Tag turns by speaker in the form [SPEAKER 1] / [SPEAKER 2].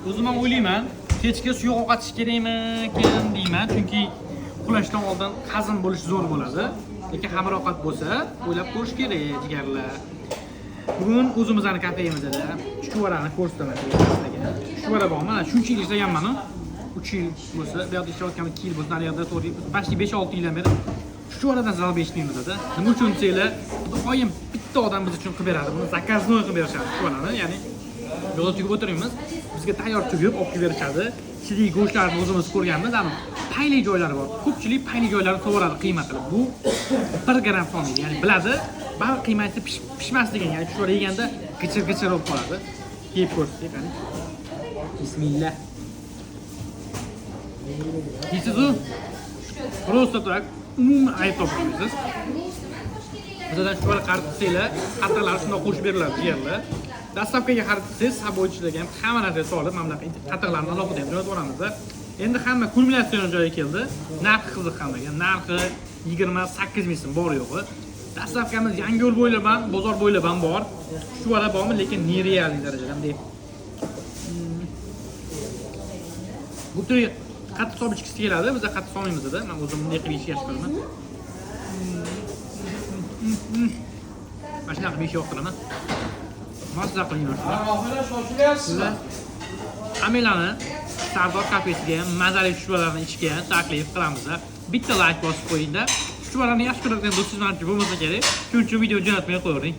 [SPEAKER 1] O'zim ham o'ylayman, kechga suyuq ovqat ichish kerakmikan deyman, chunki uxlashdan oldin hazm bo'lishi zo'r bo'ladi. Lekin xamir ovqat bo'lsa, o'ylab ko'rish kerak, jigarlar. Bugun o'zimizning kafemizda chuchvarani ko'rsataman. Chuchvara bor, mana shuncha yil ishlaganman-ku. 3 yil bo'lsa, bu yerda ishlayotganim 2 yil bo'lsa, ana yerda to'g'ri, pasti 5-6 yildan beri chuchvaradan zarar eshitmaymiz dedi. Nima uchun desanglar, oyim bitta odam biz uchun qilib beradi. Buni zakaznoy qilib berishadi chuchvarani, ya'ni yo'lda tugib o'tiramiz, bizga tayyor tugib olib kelib berishadi. Ichidagi go'shtlarni o'zimiz ko'rganmiz, ana payli joylari bor. Ko'pchilik payli joylarini to'g'radi qiymatini. Bu 1 gramm solmaydi, ya'ni biladi, baribir qiymati pishmasligini, ya'ni chuchvara yeganda g'ichir-g'ichir bo'lib qoladi. Yeb ko'rsak, qani. Bismillah. Yeysiz-ku? Просто так, umuman ayb topmaysiz. Bizdan chuchvara qaritsangiz, qattiqlari shunday qo'shib beriladi jigarlar. Dastavkaga qaritsangiz, saboychilarga ham hamma narsa solib, mana bunaqa qattiqlarni alohida ham jo'natib yuboramiz. Endi hamma kulminatsiya joyiga keldi. Narxi qiziq hammaga. Narxi 28 ming so'm bor yo'g'i. Dastavkamiz Yangiyo'l bo'ylab ham, bozor bo'ylab ham bor. Chuchvara bormi, lekin nerealniy darajada ham deb. Bu turi qattiq solib ichkisi keladi, biz qattiq solmaymiz dedi. Men o'zim bunday qilib yeyishga chiqaman. Mana shunaqa qilib yeyishga yoqtiraman. Mazza qiling sizlar. Amilani Sardor kafesiga mazali chuchvarlarni ichishga taklif qilamiz. Bitta like bosib qo'ying-da. Chuchvarlarni yaxshi ko'radigan do'stingiz bo'lmasa kerak, shuning uchun video jo'natmay qo'ying.